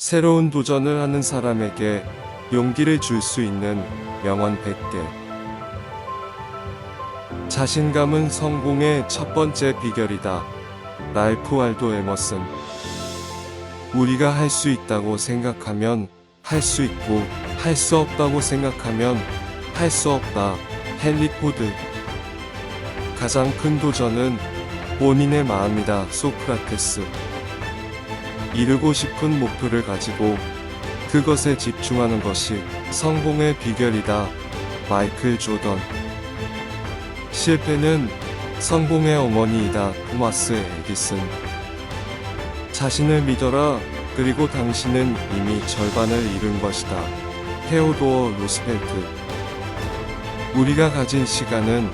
새로운 도전을 하는 사람에게 용기를 줄 수 있는 명언 100개. 자신감은 성공의 첫 번째 비결이다. 랄프 월도 에머슨. 우리가 할 수 있다고 생각하면 할 수 있고, 할 수 없다고 생각하면 할 수 없다. 헨리 포드. 가장 큰 도전은 본인의 마음이다. 소크라테스. 이루고 싶은 목표를 가지고 그것에 집중하는 것이 성공의 비결이다. 마이클 조던. 실패는 성공의 어머니이다. 토마스 에디슨. 자신을 믿어라. 그리고 당신은 이미 절반을 이룬 것이다. 테오도어 루스펠트. 우리가 가진 시간은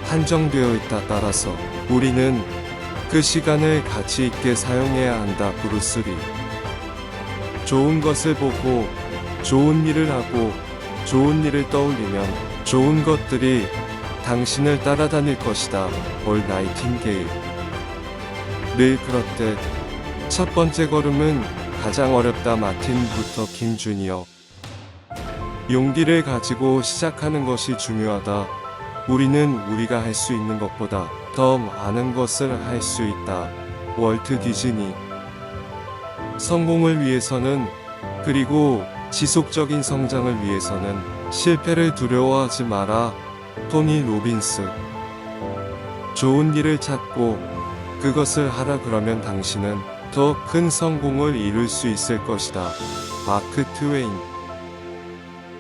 한정되어 있다. 따라서 우리는 그 시간을 가치 있게 사용해야 한다. 브루스 리. 좋은 것을 보고 좋은 일을 하고 좋은 일을 떠올리면 좋은 것들이 당신을 따라다닐 것이다. 올 나이팅게일. 늘 그렇듯 첫 번째 걸음은 가장 어렵다. 마틴 루터 킹 주니어. 용기를 가지고 시작하는 것이 중요하다. 우리는 우리가 할 수 있는 것보다 더 많은 것을 할 수 있다. 월트 디즈니. 성공을 위해서는, 그리고 지속적인 성장을 위해서는 실패를 두려워하지 마라. 토니 로빈스. 좋은 일을 찾고 그것을 하라. 그러면 당신은 더 큰 성공을 이룰 수 있을 것이다. 마크 트웨인.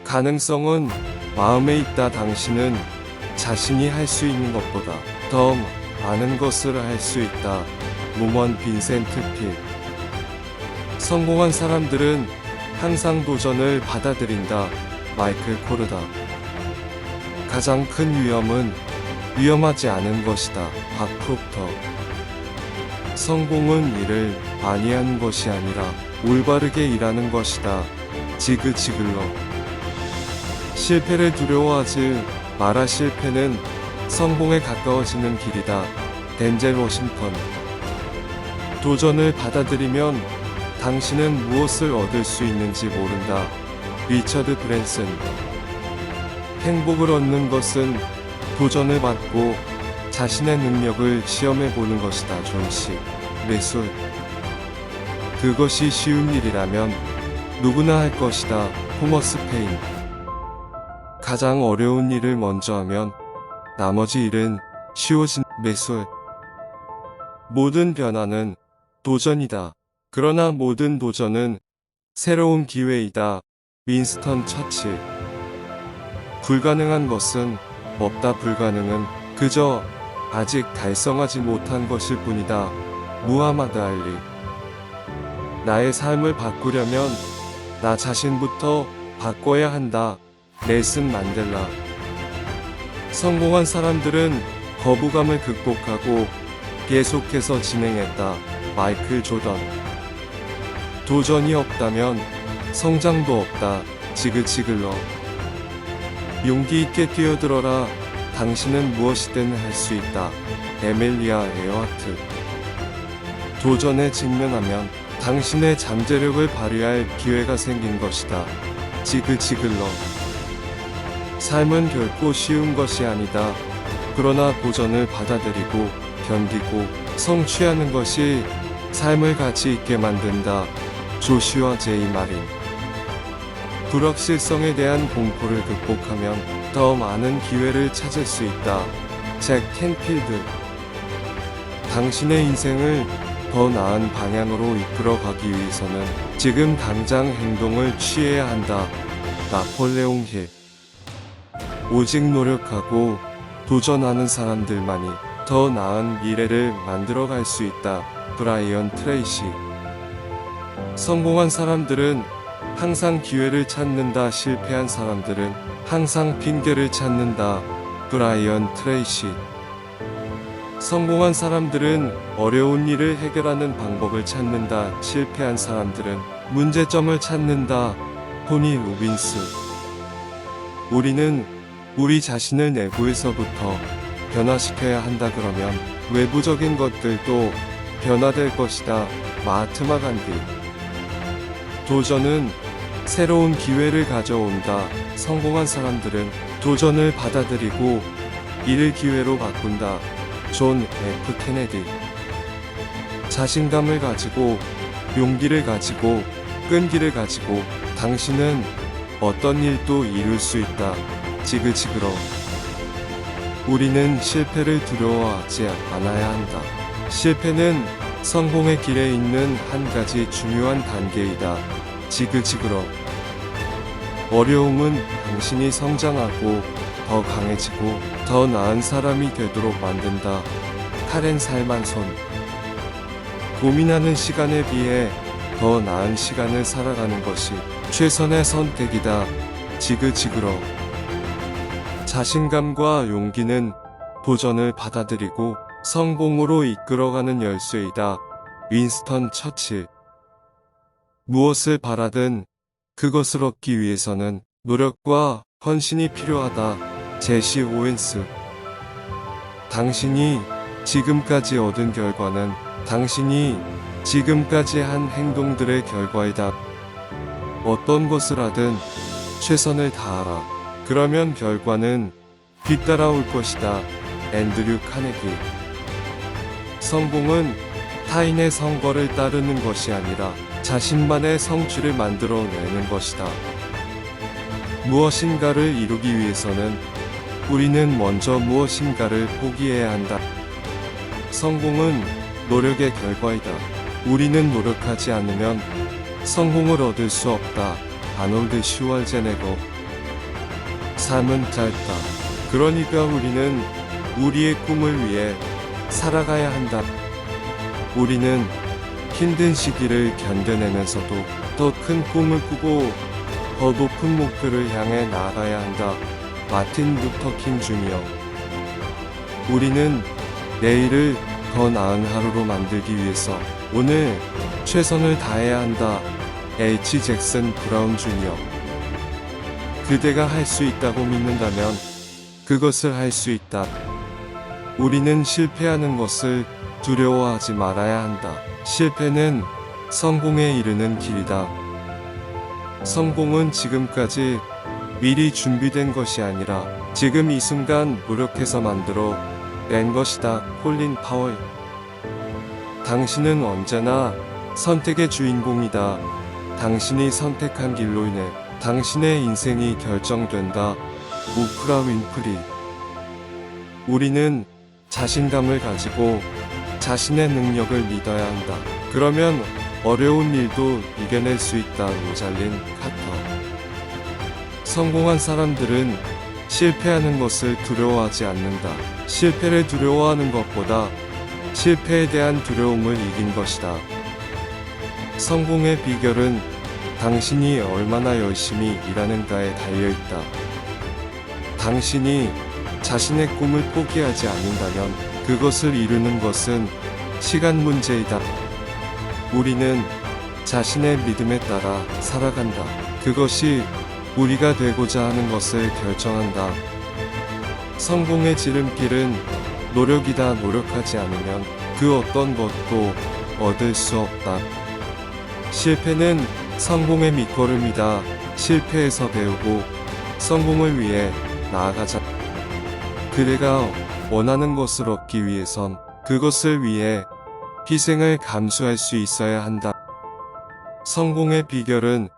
가능성은 마음에 있다. 당신은 자신이 할 수 있는 것보다 더 많은 것을 할 수 있다. 루먼 빈센트 필. 성공한 사람들은 항상 도전을 받아들인다. 마이클 코르다. 가장 큰 위험은 위험하지 않은 것이다. 박 프록터. 성공은 일을 많이 하는 것이 아니라 올바르게 일하는 것이다. 지그 지글러. 실패를 두려워하지 마라. 실패는 성공에 가까워지는 길이다. 덴젤 워싱턴. 도전을 받아들이면 당신은 무엇을 얻을 수 있는지 모른다. 리처드 브랜슨. 행복을 얻는 것은 도전을 받고 자신의 능력을 시험해 보는 것이다. 존 시. 매술. 그것이 쉬운 일이라면 누구나 할 것이다. 토머스 페인. 가장 어려운 일을 먼저 하면 나머지 일은 쉬워진. 매술. 모든 변화는 도전이다. 그러나 모든 도전은 새로운 기회이다. 윈스턴 처칠. 불가능한 것은 없다. 불가능은 그저 아직 달성하지 못한 것일 뿐이다. 무하마드 알리. 나의 삶을 바꾸려면 나 자신부터 바꿔야 한다. 넬슨 만델라. 성공한 사람들은 거부감을 극복하고 계속해서 진행했다. 마이클 조던. 도전이 없다면 성장도 없다. 지그 지글러. 용기 있게 뛰어들어라. 당신은 무엇이든 할 수 있다. 에밀리아 에어하트. 도전에 직면하면 당신의 잠재력을 발휘할 기회가 생긴 것이다. 지그 지글러. 삶은 결코 쉬운 것이 아니다. 그러나 도전을 받아들이고 견디고 성취하는 것이 삶을 가치 있게 만든다. 조슈아 제이 마린. 불확실성에 대한 공포를 극복하면 더 많은 기회를 찾을 수 있다. 잭 캔필드. 당신의 인생을 더 나은 방향으로 이끌어가기 위해서는 지금 당장 행동을 취해야 한다. 나폴레옹 힐. 오직 노력하고 도전하는 사람들만이 더 나은 미래를 만들어갈 수 있다. 브라이언 트레이시. 성공한 사람들은 항상 기회를 찾는다. 실패한 사람들은 항상 핑계를 찾는다. 브라이언 트레이시. 성공한 사람들은 어려운 일을 해결하는 방법을 찾는다. 실패한 사람들은 문제점을 찾는다. 토니 로빈스. 우리는 우리 자신을 내부에서부터 변화시켜야 한다. 그러면 외부적인 것들도 변화될 것이다. 마하트마 간디. 도전은 새로운 기회를 가져온다. 성공한 사람들은 도전을 받아들이고 이를 기회로 바꾼다. 존 F. 케네디. 자신감을 가지고, 용기를 가지고, 끈기를 가지고 당신은 어떤 일도 이룰 수 있다. 지그지그러. 우리는 실패를 두려워하지 않아야 한다. 실패는 성공의 길에 있는 한 가지 중요한 단계이다. 지그지그러. 어려움은 당신이 성장하고 더 강해지고 더 나은 사람이 되도록 만든다. 카렌 살만손. 고민하는 시간에 비해 더 나은 시간을 살아가는 것이 최선의 선택이다. 지그지그러. 자신감과 용기는 도전을 받아들이고 성공으로 이끌어가는 열쇠이다. 윈스턴 처칠. 무엇을 바라든 그것을 얻기 위해서는 노력과 헌신이 필요하다. 제시 오웬스. 당신이 지금까지 얻은 결과는 당신이 지금까지 한 행동들의 결과이다. 어떤 것을 하든 최선을 다하라. 그러면 결과는 뒤따라올 것이다. 앤드류 카네기. 성공은 타인의 성과를 따르는 것이 아니라 자신만의 성취를 만들어내는 것이다. 무엇인가를 이루기 위해서는 우리는 먼저 무엇인가를 포기해야 한다. 성공은 노력의 결과이다. 우리는 노력하지 않으면 성공을 얻을 수 없다. 아놀드 슈왈제네거. 삶은 짧다. 그러니까 우리는 우리의 꿈을 위해 살아가야 한다. 우리는 힘든 시기를 견뎌내면서도 더 큰 꿈을 꾸고 더 높은 목표를 향해 나아가야 한다. 마틴 루터 킹 주니어. 우리는 내일을 더 나은 하루로 만들기 위해서 오늘 최선을 다해야 한다. H. 잭슨 브라운 주니어. 그대가 할 수 있다고 믿는다면 그것을 할 수 있다. 우리는 실패하는 것을 두려워하지 말아야 한다. 실패는 성공에 이르는 길이다. 성공은 지금까지 미리 준비된 것이 아니라 지금 이 순간 노력해서 만들어 낸 것이다. 콜린 파월. 당신은 언제나 선택의 주인공이다. 당신이 선택한 길로 인해 당신의 인생이 결정된다. 오프라 윈프리. 우리는 자신감을 가지고 자신의 능력을 믿어야 한다. 그러면 어려운 일도 이겨낼 수 있다. 로잘린 카터. 성공한 사람들은 실패하는 것을 두려워하지 않는다. 실패를 두려워하는 것보다 실패에 대한 두려움을 이긴 것이다. 성공의 비결은 당신이 얼마나 열심히 일하는가에 달려있다. 당신이 자신의 꿈을 포기하지 않는다면 그것을 이루는 것은 시간 문제이다. 우리는 자신의 믿음에 따라 살아간다. 그것이 우리가 되고자 하는 것을 결정한다. 성공의 지름길은 노력이다. 노력하지 않으면 그 어떤 것도 얻을 수 없다. 실패는 성공의 밑거름이다. 실패에서 배우고 성공을 위해 나아가자. 그대가 원하는 것을 얻기 위해선 그것을 위해 희생을 감수할 수 있어야 한다. 성공의 비결은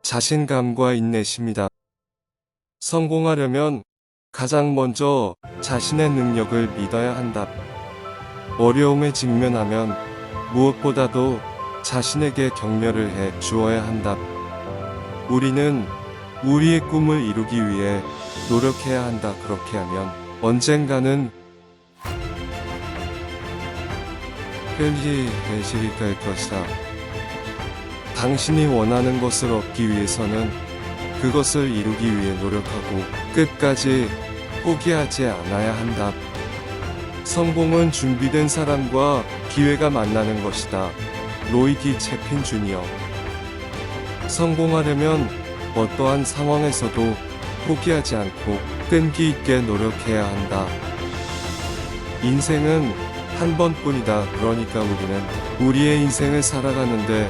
자신감과 인내심이다. 성공하려면 가장 먼저 자신의 능력을 믿어야 한다. 어려움에 직면하면 무엇보다도 자신에게 격려를 해 주어야 한다. 우리는 우리의 꿈을 이루기 위해 노력해야 한다. 그렇게 하면 언젠가는 현실이 될 것이다. 당신이 원하는 것을 얻기 위해서는 그것을 이루기 위해 노력하고 끝까지 포기하지 않아야 한다. 성공은 준비된 사람과 기회가 만나는 것이다. 로이 D. 채핀 주니어. 성공하려면 어떠한 상황에서도 포기하지 않고 끈기 있게 노력해야 한다. 인생은 한 번뿐이다. 그러니까 우리는 우리의 인생을 살아가는데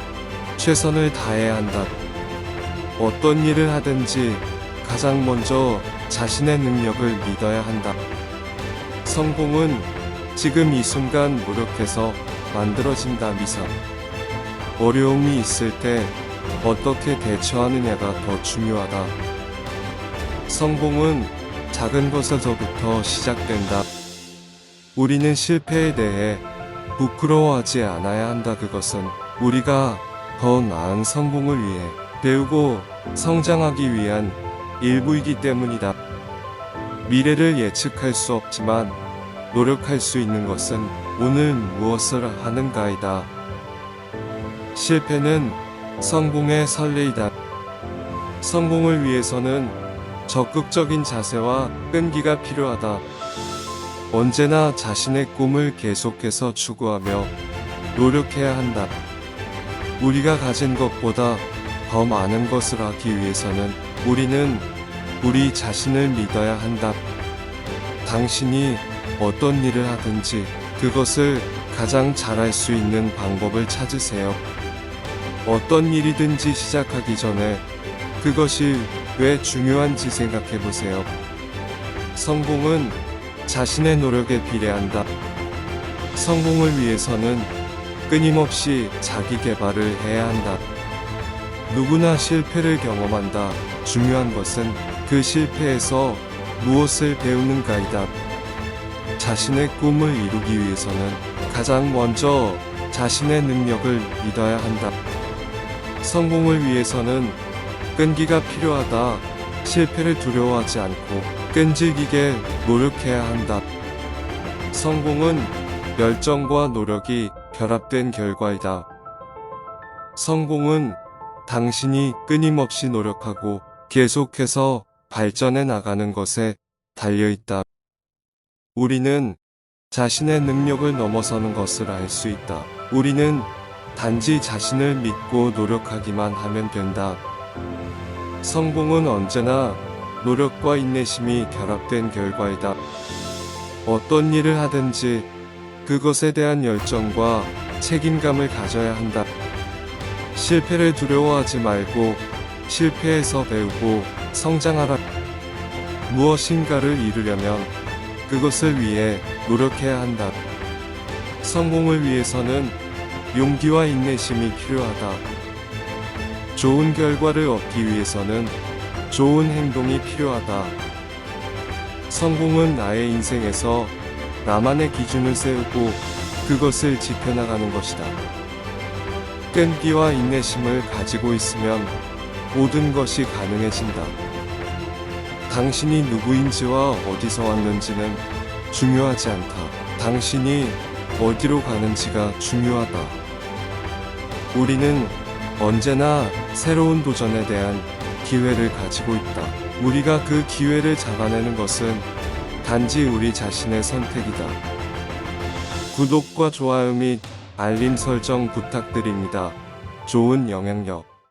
최선을 다해야 한다. 어떤 일을 하든지 가장 먼저 자신의 능력을 믿어야 한다. 성공은 지금 이 순간 노력해서 만들어진다. 미사. 어려움이 있을 때 어떻게 대처하느냐가 더 중요하다. 성공은 작은 것에서부터 시작된다. 우리는 실패에 대해 부끄러워하지 않아야 한다. 그것은 우리가 더 나은 성공을 위해 배우고 성장하기 위한 일부이기 때문이다. 미래를 예측할 수 없지만 노력할 수 있는 것은 오늘 무엇을 하는가이다. 실패는 성공의 선례이다. 성공을 위해서는 적극적인 자세와 끈기가 필요하다. 언제나 자신의 꿈을 계속해서 추구하며 노력해야 한다. 우리가 가진 것보다 더 많은 것을 하기 위해서는 우리는 우리 자신을 믿어야 한다. 당신이 어떤 일을 하든지 그것을 가장 잘할 수 있는 방법을 찾으세요. 어떤 일이든지 시작하기 전에 그것이 왜 중요한지 생각해 보세요. 성공은 자신의 노력에 비례한다. 성공을 위해서는 끊임없이 자기 개발을 해야 한다. 누구나 실패를 경험한다. 중요한 것은 그 실패에서 무엇을 배우는가이다. 자신의 꿈을 이루기 위해서는 가장 먼저 자신의 능력을 믿어야 한다. 성공을 위해서는 끈기가 필요하다. 실패를 두려워하지 않고 끈질기게 노력해야 한다. 성공은 열정과 노력이 결합된 결과이다. 성공은 당신이 끊임없이 노력하고 계속해서 발전해 나가는 것에 달려있다. 우리는 자신의 능력을 넘어서는 것을 알 수 있다. 우리는 단지 자신을 믿고 노력하기만 하면 된다. 성공은 언제나 노력과 인내심이 결합된 결과이다. 어떤 일을 하든지 그것에 대한 열정과 책임감을 가져야 한다. 실패를 두려워하지 말고 실패에서 배우고 성장하라. 무엇인가를 이루려면 그것을 위해 노력해야 한다. 성공을 위해서는 용기와 인내심이 필요하다. 좋은 결과를 얻기 위해서는 좋은 행동이 필요하다. 성공은 나의 인생에서 나만의 기준을 세우고 그것을 지켜나가는 것이다. 끈기와 인내심을 가지고 있으면 모든 것이 가능해진다. 당신이 누구인지와 어디서 왔는지는 중요하지 않다. 당신이 어디로 가는지가 중요하다. 우리는 언제나 새로운 도전에 대한 기회를 가지고 있다. 우리가 그 기회를 잡아내는 것은 단지 우리 자신의 선택이다. 구독과 좋아요 및 알림 설정 부탁드립니다. 좋은 영향력.